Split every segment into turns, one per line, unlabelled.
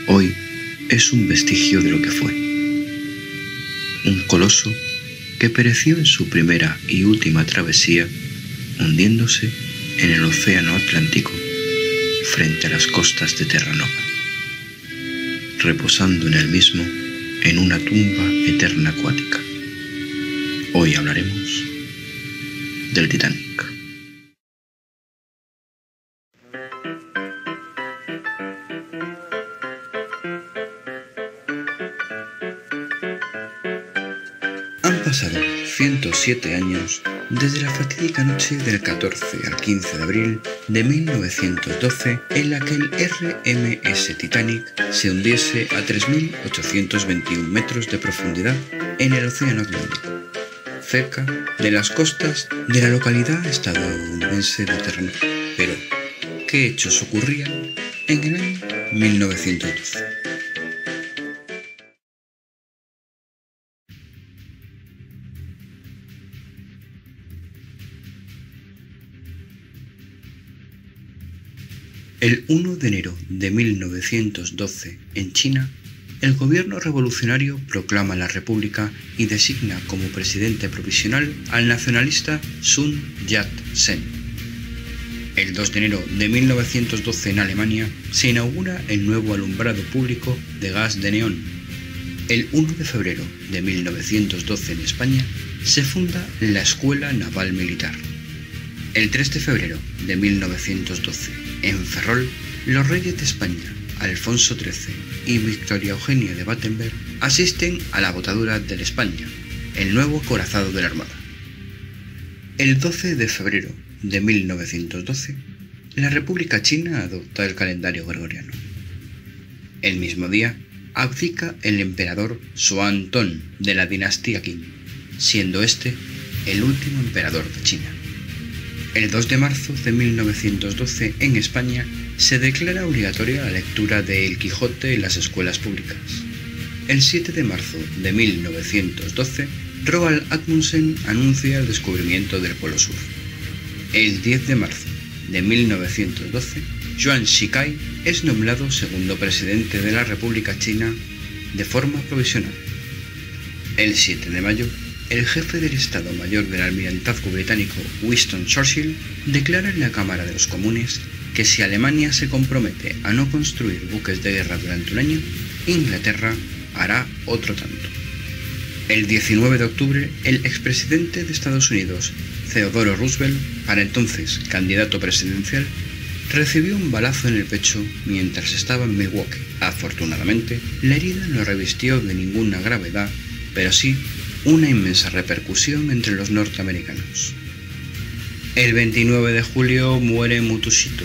hoy es un vestigio de lo que fue. Un coloso que pereció en su primera y última travesía, hundiéndose en el océano Atlántico frente a las costas de Terranova, reposando en el mismo en una tumba eterna acuática. Hoy hablaremos del Titanic. Han pasado 107 años desde la fatídica noche del 14 al 15 de abril de 1912 en la que el RMS Titanic se hundiese a 3.821 metros de profundidad en el océano Atlántico, cerca de las costas de la localidad estadounidense de Terranova. Pero, ¿qué hechos ocurrían en el año 1912? El 1 de enero de 1912, en China, el gobierno revolucionario proclama la República y designa como presidente provisional al nacionalista Sun Yat-sen. El 2 de enero de 1912, en Alemania, se inaugura el nuevo alumbrado público de gas de neón. El 1 de febrero de 1912, en España, se funda la Escuela Naval Militar. El 3 de febrero de 1912, en Ferrol, los reyes de España, Alfonso XIII y Victoria Eugenia de Battenberg, asisten a la botadura del España, el nuevo acorazado de la Armada. El 12 de febrero de 1912, la República China adopta el calendario gregoriano. El mismo día, abdica el emperador Xuantong de la dinastía Qing, siendo este el último emperador de China. El 2 de marzo de 1912, en España, se declara obligatoria la lectura de El Quijote en las escuelas públicas. El 7 de marzo de 1912, Roald Amundsen anuncia el descubrimiento del Polo Sur. El 10 de marzo de 1912, Yuan Shikai es nombrado segundo presidente de la República China de forma provisional. El 7 de mayo, el jefe del Estado Mayor del Almirantazgo británico, Winston Churchill, declara en la Cámara de los Comunes que si Alemania se compromete a no construir buques de guerra durante un año, Inglaterra hará otro tanto. El 19 de octubre, el expresidente de Estados Unidos, Theodore Roosevelt, para entonces candidato presidencial, recibió un balazo en el pecho mientras estaba en Milwaukee. Afortunadamente, la herida no revistió de ninguna gravedad, pero sí una inmensa repercusión entre los norteamericanos. El 29 de julio muere Mutsuhito,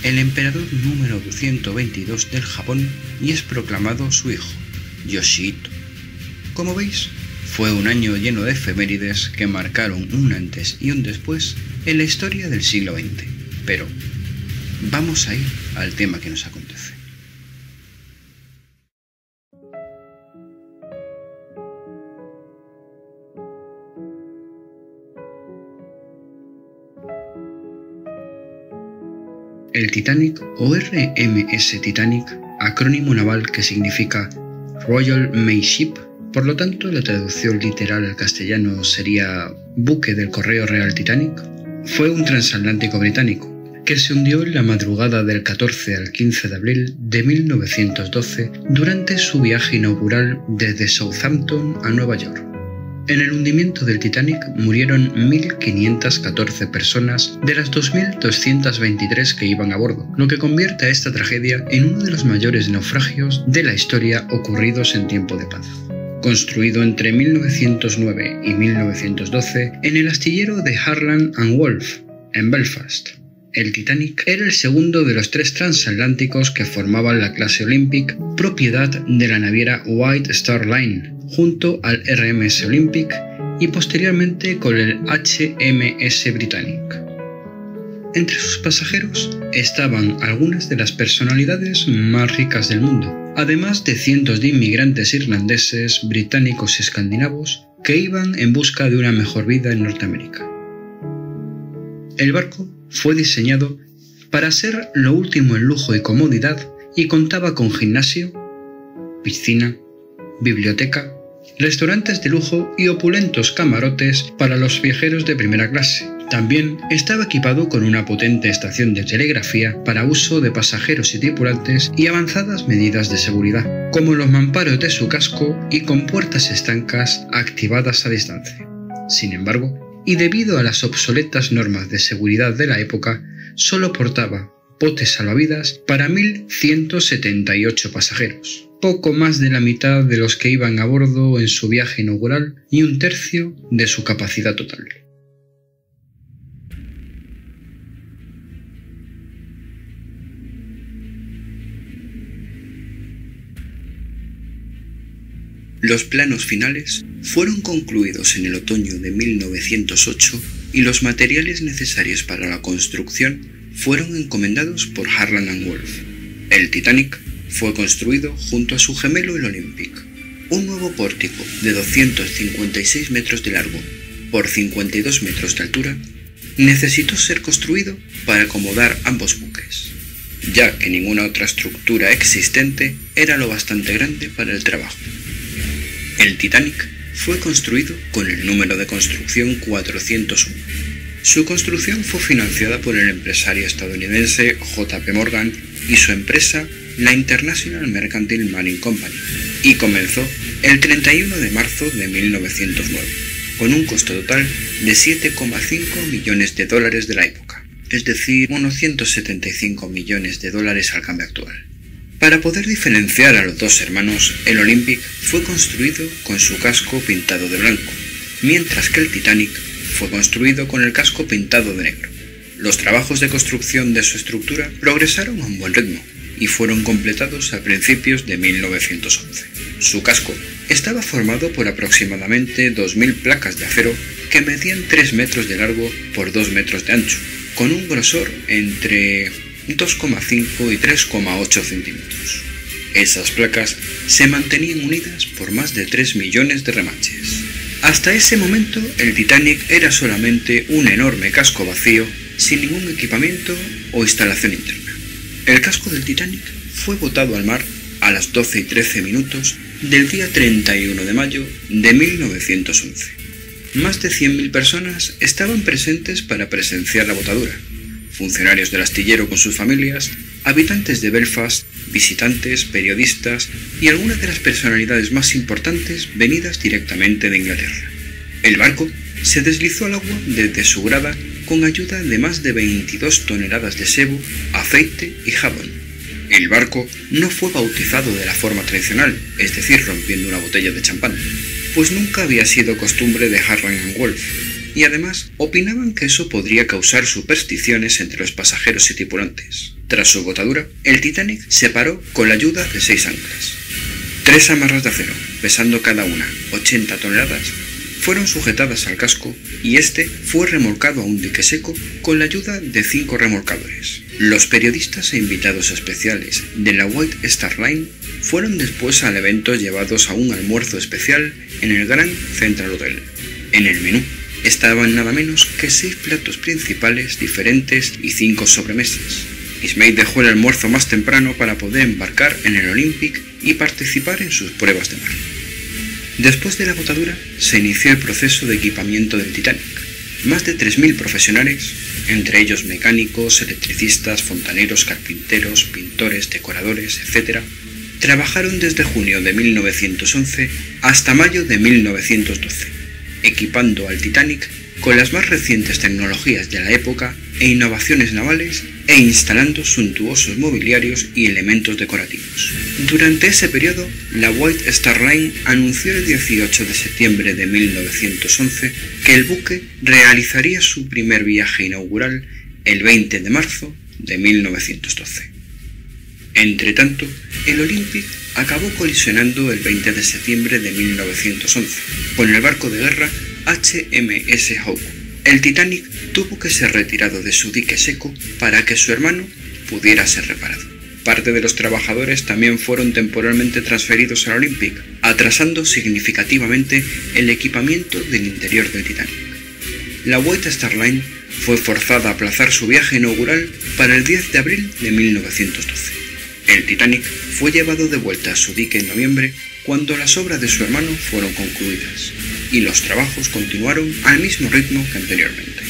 el emperador número 122 del Japón, y es proclamado su hijo, Yoshihito. Como veis, fue un año lleno de efemérides que marcaron un antes y un después en la historia del siglo XX. Pero vamos a ir al tema que nos acontece. El Titanic, o RMS Titanic, acrónimo naval que significa Royal Mail Ship, por lo tanto la traducción literal al castellano sería Buque del Correo Real Titanic, fue un transatlántico británico que se hundió en la madrugada del 14 al 15 de abril de 1912 durante su viaje inaugural desde Southampton a Nueva York. En el hundimiento del Titanic murieron 1.514 personas de las 2.223 que iban a bordo, lo que convierte a esta tragedia en uno de los mayores naufragios de la historia ocurridos en tiempo de paz. Construido entre 1909 y 1912 en el astillero de Harland & Wolff, en Belfast, el Titanic era el segundo de los 3 transatlánticos que formaban la clase Olympic, propiedad de la naviera White Star Line, junto al RMS Olympic y posteriormente con el HMS Britannic. Entre sus pasajeros estaban algunas de las personalidades más ricas del mundo, además de cientos de inmigrantes irlandeses, británicos y escandinavos que iban en busca de una mejor vida en Norteamérica. El barco fue diseñado para ser lo último en lujo y comodidad y contaba con gimnasio, piscina, biblioteca, restaurantes de lujo y opulentos camarotes para los viajeros de primera clase. También estaba equipado con una potente estación de telegrafía para uso de pasajeros y tripulantes y avanzadas medidas de seguridad, como los mamparos de su casco y con puertas estancas activadas a distancia. Sin embargo, y debido a las obsoletas normas de seguridad de la época, solo portaba botes salvavidas para 1.178 pasajeros, poco más de la mitad de los que iban a bordo en su viaje inaugural y un tercio de su capacidad total. Los planos finales fueron concluidos en el otoño de 1908 y los materiales necesarios para la construcción fueron encomendados por Harland & Wolff. El Titanic fue construido junto a su gemelo el Olympic. Un nuevo pórtico de 256 metros de largo por 52 metros de altura necesitó ser construido para acomodar ambos buques, ya que ninguna otra estructura existente era lo bastante grande para el trabajo. El Titanic fue construido con el número de construcción 401. Su construcción fue financiada por el empresario estadounidense J.P. Morgan y su empresa, la International Mercantile Marine Company, y comenzó el 31 de marzo de 1909, con un costo total de $7,5 millones de la época, es decir, unos $175 millones al cambio actual. Para poder diferenciar a los dos hermanos, el Olympic fue construido con su casco pintado de blanco, mientras que el Titanic fue construido con el casco pintado de negro. Los trabajos de construcción de su estructura progresaron a un buen ritmo y fueron completados a principios de 1911. Su casco estaba formado por aproximadamente 2.000 placas de acero que medían 3 metros de largo por 2 metros de ancho, con un grosor entre 2,5 y 3,8 centímetros. Esas placas se mantenían unidas por más de 3 millones de remaches. Hasta ese momento, el Titanic era solamente un enorme casco vacío, sin ningún equipamiento o instalación interna. El casco del Titanic fue botado al mar a las 12:13 del día 31 de mayo de 1911. Más de 100.000 personas estaban presentes para presenciar la botadura. Funcionarios del astillero con sus familias, habitantes de Belfast, visitantes, periodistas y algunas de las personalidades más importantes venidas directamente de Inglaterra. El barco se deslizó al agua desde su grada con ayuda de más de 22 toneladas de sebo, aceite y jabón. El barco no fue bautizado de la forma tradicional, es decir, rompiendo una botella de champán, pues nunca había sido costumbre de Harland & Wolff, y además opinaban que eso podría causar supersticiones entre los pasajeros y tripulantes. Tras su botadura, el Titanic se paró con la ayuda de 6 anclas. 3 amarras de acero, pesando cada una 80 toneladas, fueron sujetadas al casco y este fue remolcado a un dique seco con la ayuda de 5 remolcadores. Los periodistas e invitados especiales de la White Star Line fueron después al evento llevados a un almuerzo especial en el Grand Central Hotel. En el menú estaban nada menos que 6 platos principales diferentes y 5 sobremesas. Ismay dejó el almuerzo más temprano para poder embarcar en el Olympic y participar en sus pruebas de mar. Después de la botadura se inició el proceso de equipamiento del Titanic. Más de 3.000 profesionales, entre ellos mecánicos, electricistas, fontaneros, carpinteros, pintores, decoradores, etc., trabajaron desde junio de 1911 hasta mayo de 1912, equipando al Titanic con las más recientes tecnologías de la época e innovaciones navales e instalando suntuosos mobiliarios y elementos decorativos. Durante ese periodo, la White Star Line anunció el 18 de septiembre de 1911 que el buque realizaría su primer viaje inaugural el 20 de marzo de 1912. Entretanto, el Olympic acabó colisionando el 20 de septiembre de 1911 con el barco de guerra HMS Hope. El Titanic tuvo que ser retirado de su dique seco para que su hermano pudiera ser reparado. Parte de los trabajadores también fueron temporalmente transferidos al Olympic, atrasando significativamente el equipamiento del interior del Titanic. La White Star Line fue forzada a aplazar su viaje inaugural para el 10 de abril de 1912. El Titanic fue llevado de vuelta a su dique en noviembre cuando las obras de su hermano fueron concluidas y los trabajos continuaron al mismo ritmo que anteriormente.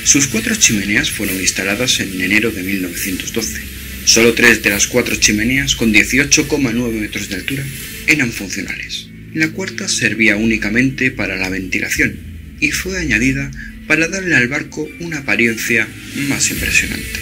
Sus 4 chimeneas fueron instaladas en enero de 1912. Solo 3 de las 4 chimeneas con 18,9 metros de altura eran funcionales. La cuarta servía únicamente para la ventilación y fue añadida para darle al barco una apariencia más impresionante.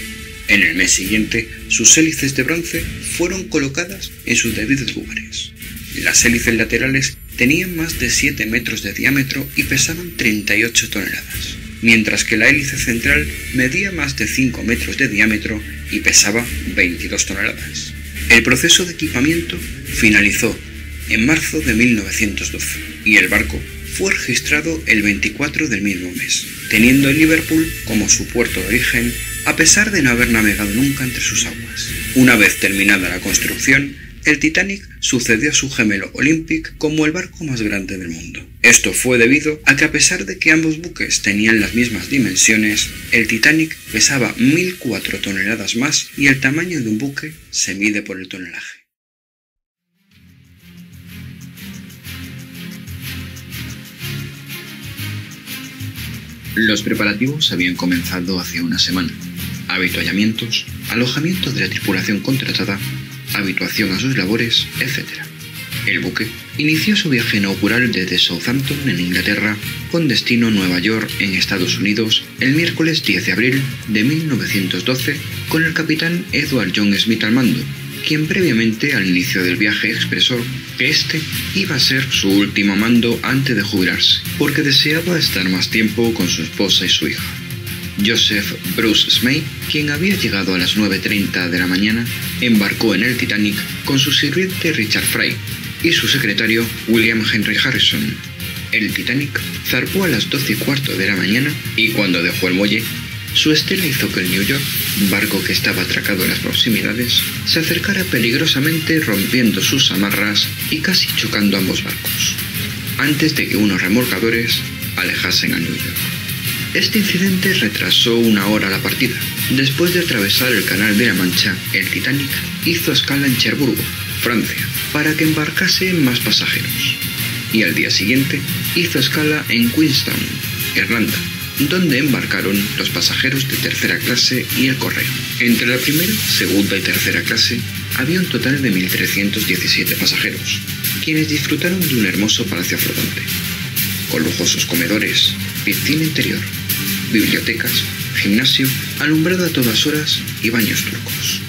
En el mes siguiente, sus hélices de bronce fueron colocadas en sus debidos lugares. Las hélices laterales tenían más de 7 metros de diámetro y pesaban 38 toneladas, mientras que la hélice central medía más de 5 metros de diámetro y pesaba 22 toneladas. El proceso de equipamiento finalizó en marzo de 1912 y el barco fue registrado el 24 del mismo mes, teniendo el Liverpool como su puerto de origen a pesar de no haber navegado nunca entre sus aguas. Una vez terminada la construcción, el Titanic sucedió a su gemelo Olympic como el barco más grande del mundo. Esto fue debido a que a pesar de que ambos buques tenían las mismas dimensiones, el Titanic pesaba 1004 toneladas más y el tamaño de un buque se mide por el tonelaje. Los preparativos habían comenzado hace una semana. Habituallamientos, alojamiento de la tripulación contratada, habituación a sus labores, etc. El buque inició su viaje inaugural desde Southampton, en Inglaterra, con destino Nueva York, en Estados Unidos, el miércoles 10 de abril de 1912, con el capitán Edward John Smith al mando, quien previamente al inicio del viaje expresó que este iba a ser su último mando antes de jubilarse, porque deseaba estar más tiempo con su esposa y su hija. Joseph Bruce Smith, quien había llegado a las 9:30 de la mañana, embarcó en el Titanic con su sirviente Richard Fry y su secretario William Henry Harrison. El Titanic zarpó a las 12:15 de la mañana y cuando dejó el muelle, su estela hizo que el New York, barco que estaba atracado en las proximidades, se acercara peligrosamente rompiendo sus amarras y casi chocando ambos barcos, antes de que unos remolcadores alejasen a New York. Este incidente retrasó 1 hora la partida. Después de atravesar el Canal de la Mancha, el Titanic hizo escala en Cherburgo, Francia, para que embarcase más pasajeros, y al día siguiente hizo escala en Queenstown, Irlanda, donde embarcaron los pasajeros de tercera clase y el correo. Entre la primera, segunda y tercera clase había un total de 1.317 pasajeros, quienes disfrutaron de un hermoso palacio flotante, con lujosos comedores, piscina interior, bibliotecas, gimnasio, alumbrado a todas horas y baños turcos.